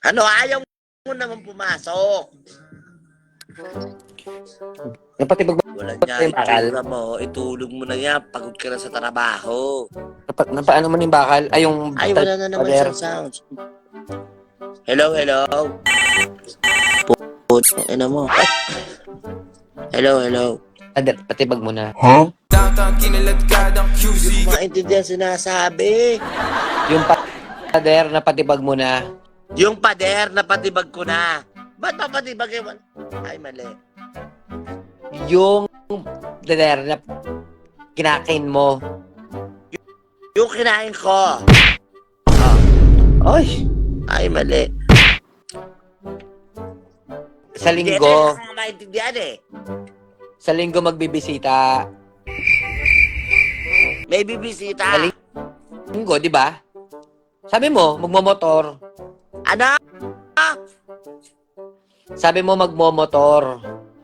Ano, ayaw mo naman pumasok. Napatibag Wala ba niya yung bakal? itsura mo. Itulog mo na yan. Pagod ka na sa trabaho. Napaano man yung bakal? Ay, yung Ay, wala na naman pader. siyang sounds. Hello, hello. Putang ina mo. Hello, hello. Pader, patibag mo na. Hindi ko maintindihan sinasabi. Yung pader na patibag mo na. Yung pader na patibag ko na. Ba't papatibag yun? Ay, mali. Yung pader na kinakain mo. Yung kinain ko. Ay, Ay, mali. sa Hindi linggo. ko maintindihan eh. Sa linggo magbibisita. May Sa bibisita. linggo, di ba? Sabi mo, magmomotor. Ano? Sabi mo, magmomotor.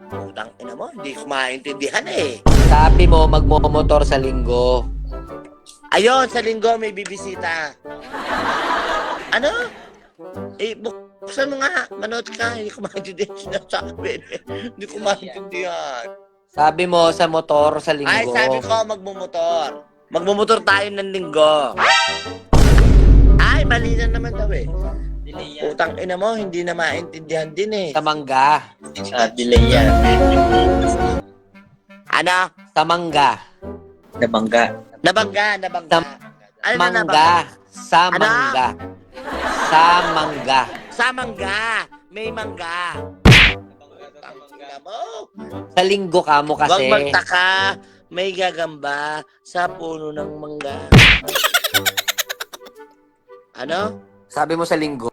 Putang ina mo, hindi ko maintindihan eh. Sabi mo, magmomotor sa linggo. Ayun, sa linggo may bibisita. Ano? Eh, buksan mo nga. Manood ka. Hindi ko maintindihan sinasabi. Hindi ko maintindihan. Sabi mo, sa motor sa linggo. Ay, sabi ko, magmumotor. Magmumotor tayo ng linggo. Ay, mali na naman daw eh. Putang ina mo, hindi na maintindihan din eh. Sa mangga. Delay yan. Ano? Sa mangga. Nabangga. Nabangga. Ano na Mangga. nabangga? Sa Ano? mangga. Sa mangga. Sa mangga. May mangga. Putang ina mo. Sa linggo ka mo Huwag kasi. magtaka, may gagamba sa puno ng mangga. Ano? Sabi mo sa linggo.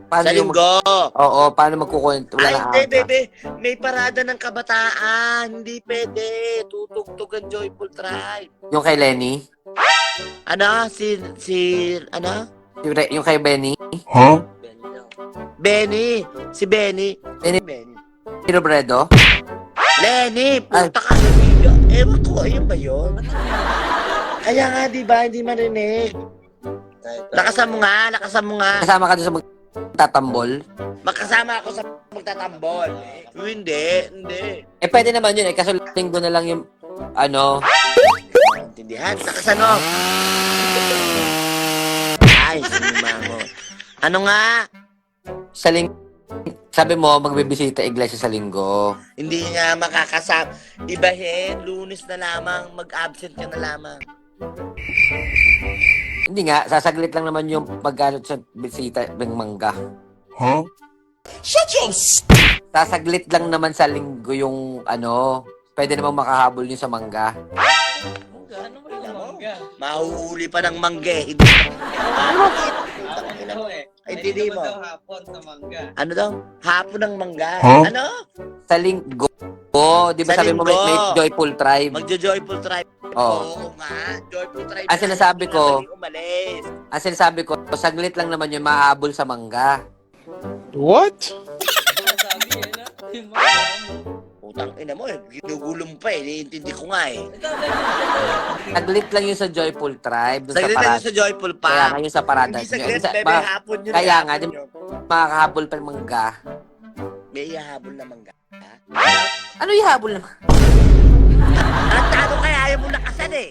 Paano Sa yung linggo. Oo, paano magkukwento? Wala Ay, na hindi, ata. bebe. May parada ng kabataan. Hindi pwede. Tutugtog ang Joyful Tribe. Yung kay Lenny? Ano? Ano? Yung kay Benny? Benny. Si Benny. Benny. Benny. Robredo? Lenny, Ay. puta ka. Ewan ko, ayun ba yun? Kaya nga, di ba? Hindi marinig. Lakasan mo nga. Kasama ka doon sa magtatambol? Magkasama ako sa magtatambol. Hindi. Eh, pwede naman yun eh. Kaso linggo na lang yung, ano, Intindihan? Lakasan mo. Ay, sinimango. Ano nga? sa sabi mo, magbibisita iglesia sa linggo. Hindi nga makakasama. Ibahin, Lunes na lamang. Mag-absent ka na lamang. Hindi nga, sasaglit lang naman yung pagganot sa bisita ng mangga. Shut your Sasaglit lang naman sa linggo yung, ano, pwede namang makahabol yun sa mangga. Ano ba yung mangga? Mahuhuli pa ng mangge. Hindi. Ay, hindi mo. Hapon sa mangga. Ano daw? Hapon ng mangga. Huh? Ano? Sa linggo, di ba Sa sabi mo may linggo. joyful tribe? Magjo-joyful tribe. Oo. Oo nga. Joyful tribe. Ang sinasabi ko- Hindi umalis. Ang sinasabi ko, saglit lang naman yung maahabol sa mangga. Sabi yan na. Yung mangga. Putang ina mo eh. Ginugulong pa eh. Naiintindi ko nga eh. Saglit lang yun sa joyful tribe. Dun Saglit sa na parada. yun sa joyful pa. Kaya nga yun sa parada. Hindi saglit, Yun sa- bebe. baka- Hapon yun. kaya eh, nga, hapon di- yun. makakahabol pa ng mangga. May ihahabol na mangga. Ano yung habol naman? Ang tanong kaya ayaw mo nakasan eh.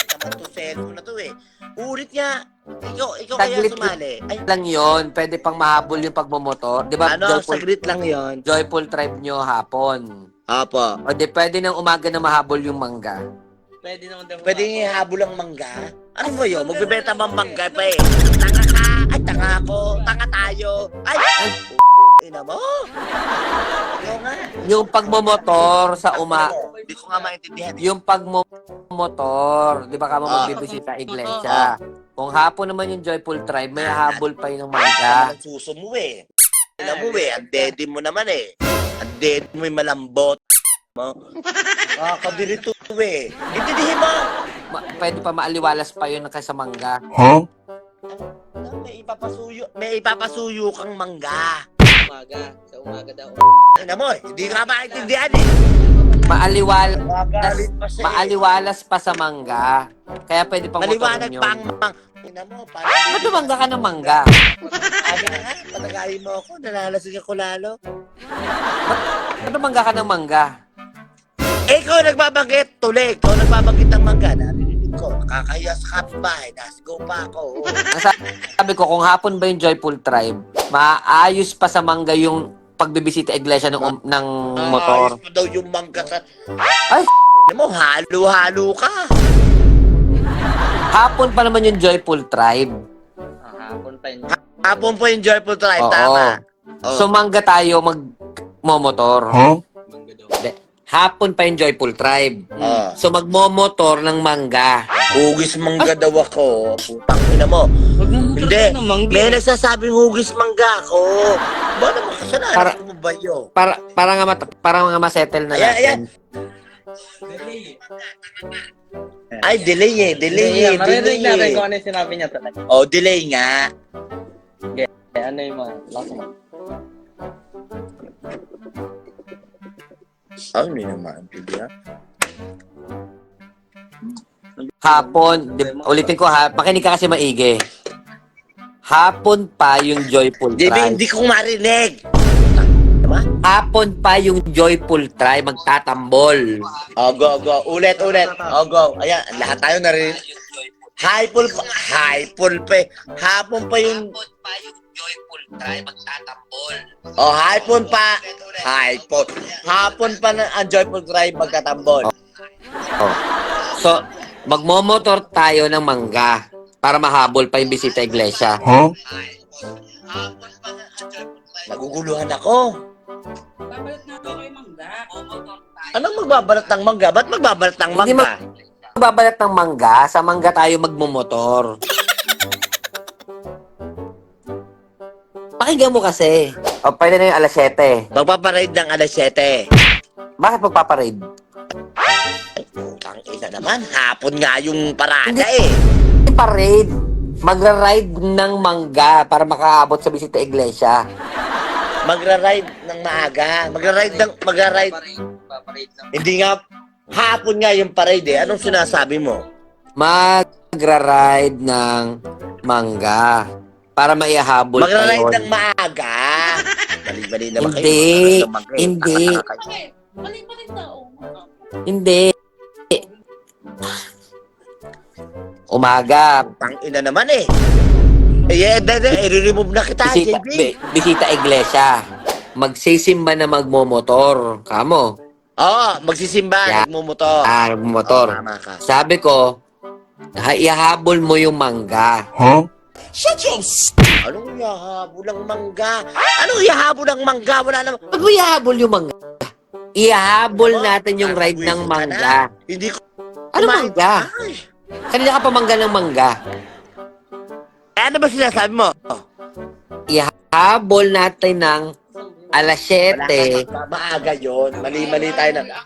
Naman to, cellphone na to eh. Ulit niya. Ikaw kaya Saglit sumali. Ay, Lang yun. Pwede pang mahabol yung pagmumotor. Di ba? ano, saglit lang yon. Joyful tribe nyo hapon. Apo. O di pwede nang umaga na mahabol yung mangga. Pwede naman daw. Pwede nga ihabol ang mangga? Ano ba yun? Magbebenta bang mangga pa eh? Tanga ka! Ay, tanga ako! Tanga tayo! Ay! Ina mo! Ikaw nga! Yung pagmumotor sa Hindi ko nga maintindihan eh. yung pagmumotor, di ba ka mo Ah. magbibisita iglesia? Kung hapon naman yung joyful tribe, may habol pa yun ng mangga. Ang suso mo eh. Ina mo eh. Ang daddy mo naman eh. Ang daddy mo yung malambot. Mo. Nakakabirito eh. Intindihin mo! Pwede pa maaliwalas pa yun kaysa mangga. May ipapasuyo kang mangga. Umaga. Sa umaga daw. Ina mo eh. Hindi ka maintindihan eh. Magalit pa siya eh. Maaliwalas pa sa mangga. Kaya pwede pang motorin Maliwanag yun. pang Ina mo, parang... Ba't lumangga ka ng mangga? Sabi na nga, patagayin mo ako, nalalasing ako lalo. Ano mangga ka ng mangga? Eh, ikaw nagbabanggit, tulig. Ikaw nagbabanggit ng mangga. Narinig ko, nakakahiya sa kapitbahay. Nasigaw pa ako. Oo. Sabi ko, kung hapon ba yung Joyful Tribe, maayos pa sa mangga yung pagbibisita iglesia ng motor. Ayos mo daw yung mangga sa... Ay! Mo, halo-halo ka. Hapon pa naman yung Joyful Tribe. Hapon pa yun. Hapon po yung Joyful Tribe, Oo. tama. Oo. So mangga tayo magmomotor. Mangga daw. Hapon pa yung Joyful Tribe. Oo. So magmomotor ng mangga. Hugis mangga daw ako. Putang ina mo. Hindi. May nagsasabing hugis mangga ako. Ba naman kasalanan mo ba yun? Para nga masettle na Ayan, natin. Ay, delay eh. Delay Marinig natin kung eh. ano yung sinabi niya talaga. Oh, delay nga. Ano yung mga last one? Ano naman, Julia? Hapon, ulitin ko ha, makinig ka kasi maigi. Hapon pa yung Joyful Hindi, Tribe. hindi ko marinig. Hapon pa yung Joyful Tribe magtatambol. Oh, go. Ulit. Oh, go. Ayan, lahat tayo narinig. Hypol pa. Hapon pa yung... Joyful Tribe magtatambol. Oh, hapon pa. Hapon pa na ang Joyful Tribe magkatambol. Oh. So, magmomotor tayo ng mangga para mahabol pa yung bisita iglesia. Naguguluhan ako. Babalat na ito kay Mangga. Anong magbabalat ng mangga? Ba't magbabalat ng Hindi mangga? Babalat ng mangga, sa mangga tayo magmomotor. Pakinggan mo kasi. O, pwede na yung alas 7. Magpaparade ng alas 7. Bakit magpaparade? Putang ina naman. Hapon nga yung parada eh. Hindi parade. Magra-ride ng mangga para makaabot sa bisita iglesia. Magra-ride ng maaga. Magra-ride. Paparade lang. Hindi nga. Hapon nga yung parade eh. Anong sinasabi mo? Magra-ride ng mangga para maihabol Magra-ride kayo. ng maaga. Bali-bali naman kayo. Hindi. Magra-ride ng mangga eh. Hindi. Bakit? Mali pa rin tao. Hindi. Umaga. Pang ina naman eh. I-remove na kita, JB. Bisita iglesia. Magsisimba na magmomotor. Kamo. Oo, magsisimba, Yeah. nagmumotor. Magmomotor. Oo, tama ka. Sabi ko, ihahabol mo yung mangga. Anong yahabol ng mangga? Anong yahabol ng mangga? Wala naman. Ba't mo ihahabol yung mangga? Ihahabol natin yung ride ng mangga. Hindi ko. Ano mangga? Ay. Kanina ka pa mangga ng mangga. Ano ba sinasabi mo? Ihahabol natin ng alas Wala 7. ka maaga yun. Mali-mali tayo na.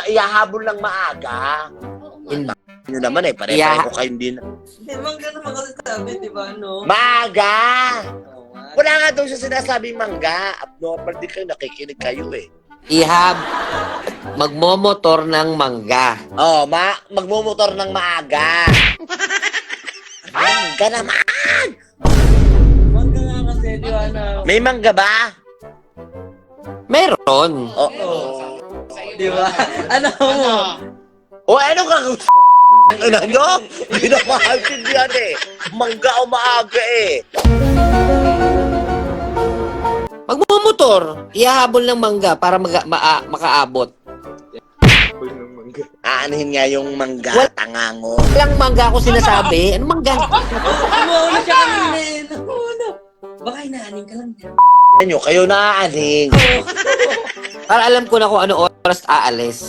Ihahabol lang maaga. Hindi. Yun naman eh, pare-pareho ko kayong din. Hindi, mangga naman kasi sabi, di ba, no? Maaga! Oo nga. Wala nga daw siya sinasabing mangga. Abnormal din kayo, nakikinig kayo eh. Magmomotor ng mangga. Oh, magmumotor ng maaga. Mangga naman! Mangga nga kasi, di ba, na? May mangga ba? Meron. Oh. Di ba? Ano mo? O ano ka? Ina nyo? Hindi na maintindihan eh. Mangga o maaga eh. Magmomotor. Ihahabol ng mangga para makaabot. Aanihin nga yung mangga, tangango. Walang mangga ako sinasabi. Ano mangga? Umuuna siya kanina eh. Nakuuna. Baka inaaning ka lang. Ano, kayo naaaning. Para alam ko na kung ano oras aalis.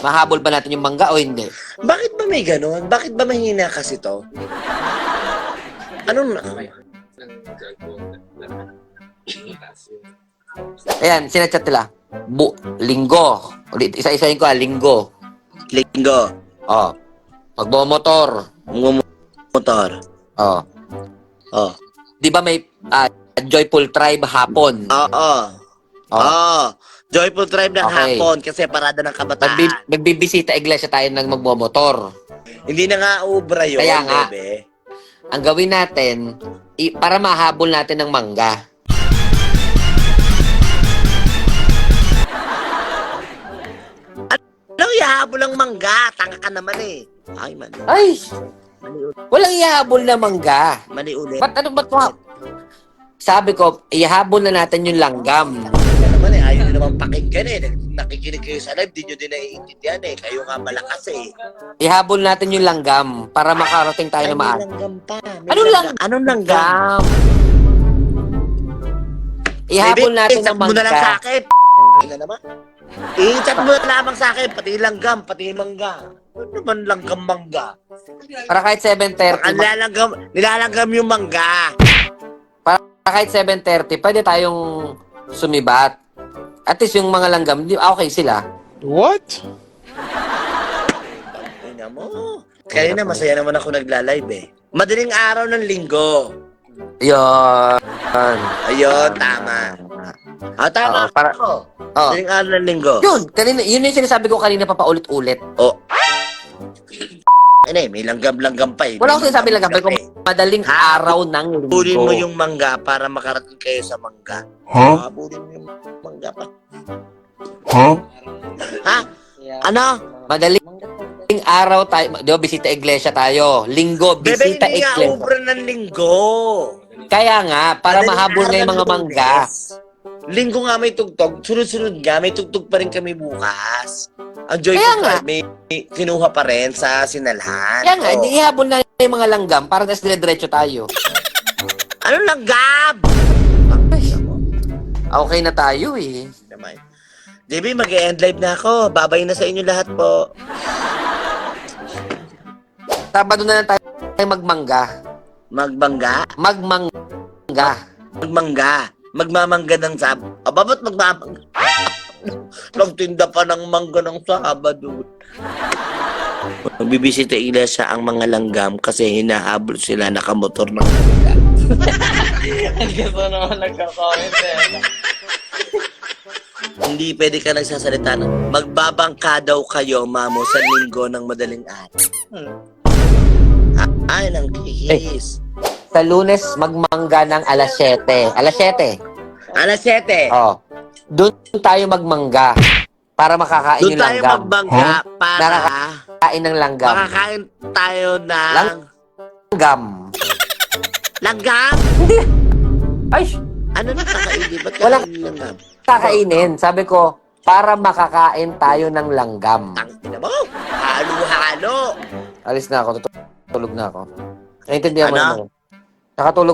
Mahabol ba natin yung mangga o hindi? Bakit ba may ganon? Bakit ba mahina kasi to? Anong... Ayan, sinachat nila. Linggo. Ulit, isa-isahin ko linggo. Linggo. Oh. Magmomotor. Motor. Oh. Oh. Di ba may Joyful Tribe hapon? Oo. Oh. Oo. Joyful Tribe ng Okay. hapon kasi parada ng kabataan. Magbibisita iglesia tayo ng magmomotor. Hindi na nga ubra yun, Kaya nga. bebe. ang gawin natin, para mahabol natin ng mangga. Anong ihahabol ang mangga? Tanga ka naman eh. Ay, mali. Ay, Mali ulit. walang ihabol na mangga. Mali ulit. Ba't ano ba ito? Sabi ko, ihabol na natin yung langgam. Kaya naman eh, ayaw nyo naman pakinggan eh. Nakikinig kayo sa live, di nyo din naiintindihan eh. Kayo nga malakas eh. Ihabol natin yung langgam para makarating tayo na Ay, may maaga. langgam pa. Anong langgam? Anong langgam? Ihabol Baby, natin chat ng mo na lang sa mangga. akin. Ina naman. I-chat mo na lamang sa akin, pati langgam, pati mangga. Ano naman langgam mangga? Para kahit 7:30, Nilalanggam yung mangga. kahit 7:30, pwede tayong sumibat. At least yung mga langgam, okay sila. What? Ina mo. Kanina masaya naman ako nagla-live eh. Madaling araw ng linggo. Yun. Ayun, tama. Tama Oo, para- ako. Oh. Madaling araw ng linggo. Yun yung sinasabi ko kanina pa paulit-ulit. Oh. May langgam-langgam pa eh. Wala akong sinasabi lang, sabi ko, eh. madaling Ha? araw ng linggo. Habulin mo yung mangga para makarating kayo sa mangga. Huh? Habulin mo yung mangga pa. Huh? Ha? Ano? Madaling araw tayo, di ba, bisita iglesia tayo. Linggo, Bebe, bisita hindi nga iglesia. ubra ng linggo. Kaya nga, para Madaling mahabol araw na yung ng mga mangga. Lunes. Linggo nga may tugtog. Sunod-sunod nga, may tugtog pa rin kami bukas. Ang Joy Kaya ko nga. may kinuha pa rin sa Sinalhan. Kaya nga, Oh. ihabol na yung mga langgam para nas dire-diretso tayo. Ano langgam? Okay na tayo eh. Naman. JB, mag-e-end live na ako. Babay na sa inyo lahat po. Sabado na lang tayo magmangga. Magbangga? Magmangga. Magmangga. Magmamangga ng ba't magmamangga? Nagtinda pa ng mangga ng Sabado. Magbibisita iglesia ang mga langgam kasi hinahabol sila nakamotor ng mangga. Hindi ko naman nagka-comment eh. Hindi pwede ka nagsasalita ng magbabangka daw kayo, mamo, sa linggo ng madaling araw. Ay, nang kikis. Sa Lunes, magmangga ng alas 7. Alas 7. Alas 7. Oh. Doon tayo magmangga para makakain Doon yung tayo langgam. magbangga para Kain ng langgam. makakain tayo ng Langgam. langgam. Ay, Ano na kakainin? Ba't Walang- kakainin langgam? kakainin. Sabi ko, para makakain tayo ng langgam. Tangina mo. Halo-halo. Alis na ako. Tutulog na ako. Naintindihan mo Ano? naman.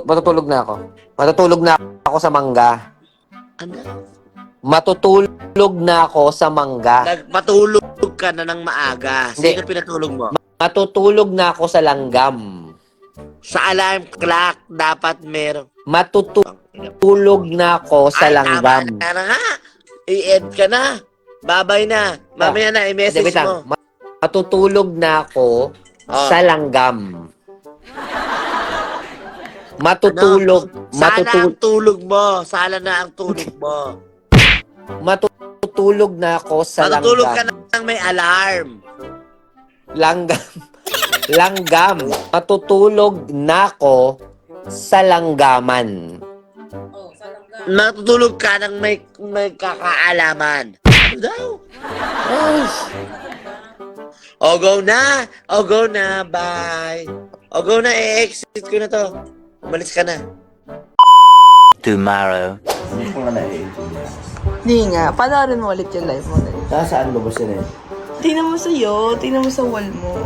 Matutulog na ako. Matutulog na ako sa mangga. Ano? Matutulog na ako sa mangga. Nagpatulog ka na ng maaga. Sino pinatulog mo? Matutulog na ako sa langgam. Sa alarm clock, dapat meron. Matutulog na ako sa langgam. Tama na nga. I-end ka na. Babay na. Mamaya na, i-message Wait lang. mo. Matutulog na ako sa langgam. Matutulog. Sana ang tulog mo. Sana na ang tulog mo. Matutulog na ako sa Matutulog ka langgam. na ng may alarm. Langgam. Langgam. Matutulog na ako sa langgaman. Oh, sa langga. Matutulog ka ng may kakaalaman. Ano daw? Ay. O go na. O go na. Bye. O go na. I-exit ko na to. Umalis ka na. Tomorrow. Hindi nga. Panoorin mo ulit yung live mo. Saan ba siya na? Tingnan mo sa'yo. Tingnan mo sa wall mo.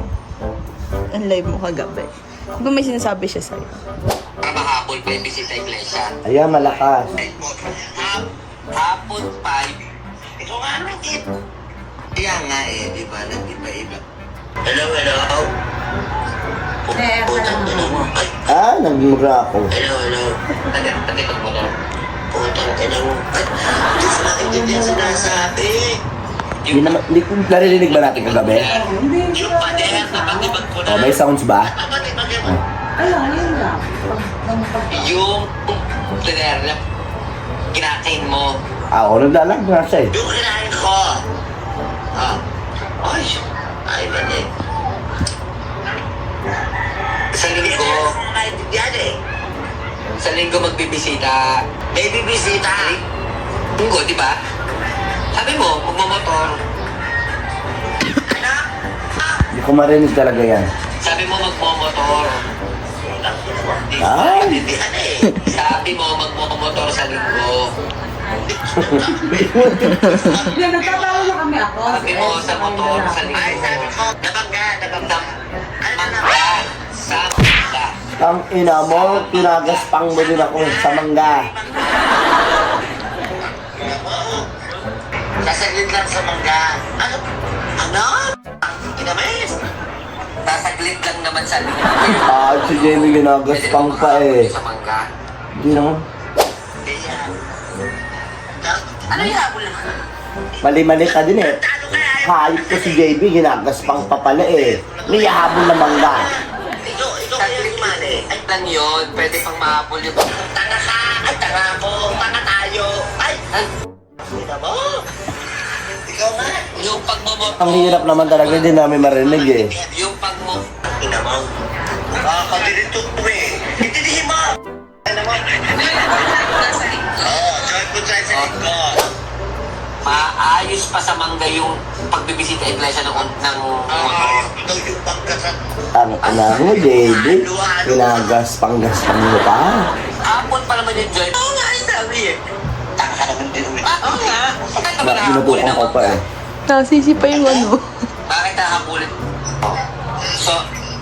Ang live mo kagabi. Di ba may sinasabi siya sa'yo? Para mahabol pa yung bisita iglesia. Ayan, malakas. Hapon 5. Ikaw nga nakit. Kaya nga di ba? Nag-iba-iba. Hello, hello. Putang ina mo. Ay, nagmura ako. Hello, hello. Tatikot mo na. Putang ina mo. Ay, hindi ko nakikindihan sinasabi. Hindi ko narinig ba natin kagabi? Yung pader, napatibag ko na. Oh, may sounds ba? Napatibag mo. Yung tiner na kinakain mo. Oo, naglalag nga siya eh. Yung kinain ko. Ay, ay, mali. Sa linggo. Maintindihan eh. Sa linggo magbibisita. May bibisita. Linggo, di ba? Sabi mo, magmamotor. Ano? Hindi ko marinig talaga yan. Sabi mo magmamotor. Ay! Maintindihan eh. Sabi mo magmamotor sa linggo. Nagtatawa na kami ako. Sabi mo sa motor sa linggo. Ay, sabi ko, nabangga. Ano na? Sa mangga. Ang ina mo, pinagaspang mo din ako sa mangga. Sasaglit lang sa mangga. Ano? Ano? Inamis? Sasaglit lang naman sa linggo. Ah, si Jamie ginagaspang pa eh. Sa mangga. Hindi naman. Hindi yan. Ano yung habol naman? Mali-mali ka din eh. Ano kaya? Hayop ko si JB, ginagaspang pa pala eh. May habol na mangga. Ikaw kaya yung mali. Ay, Lang yun, pwede pang mahabol yung... tanga ka. Ay, tanga ko. Tanga tayo. Ay, Ay, ina mo. Ikaw nga. yung pagmamotor... Ang hirap naman talaga, hindi namin marinig eh. Yung pagmamotor... Ina mo. Nakakadilito ko eh. Intindihin mo. Ano mo? Oo, joy po tayo sa lingkod. Maayos pa sa mangga yung pagbibisita iglesia ng Ito yung pagkasat. Ang ina mo, JB, ginagaspang-gaspang mo pa. Hapon pa naman yung joy. Oo nga, yung sabi eh. Tanga ka naman din ulit. Oo nga. Bakit ka ba nahabulin Binutukan ng ko pa eh. Nasisi pa yung ano. Bakit nahabulin? So,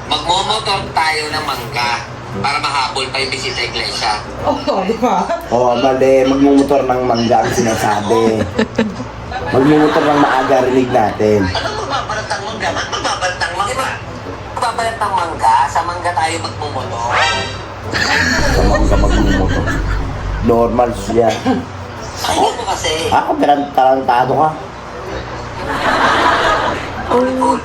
magmomotor tayo ng mangga para mahabol pa yung bisita iglesia. Oo, mali. Magmumotor ng mangga ang sinasabi. Magmumotor ng maaga, rinig natin. Ano magbabalatang mangga? Magbabalatang mangga. Magbabalat ng mangga, sa mangga tayo magmumotor. Sa mangga magmumotor. Normal siya. Hindi mo kasi. Ako, tarantado ka. Oh,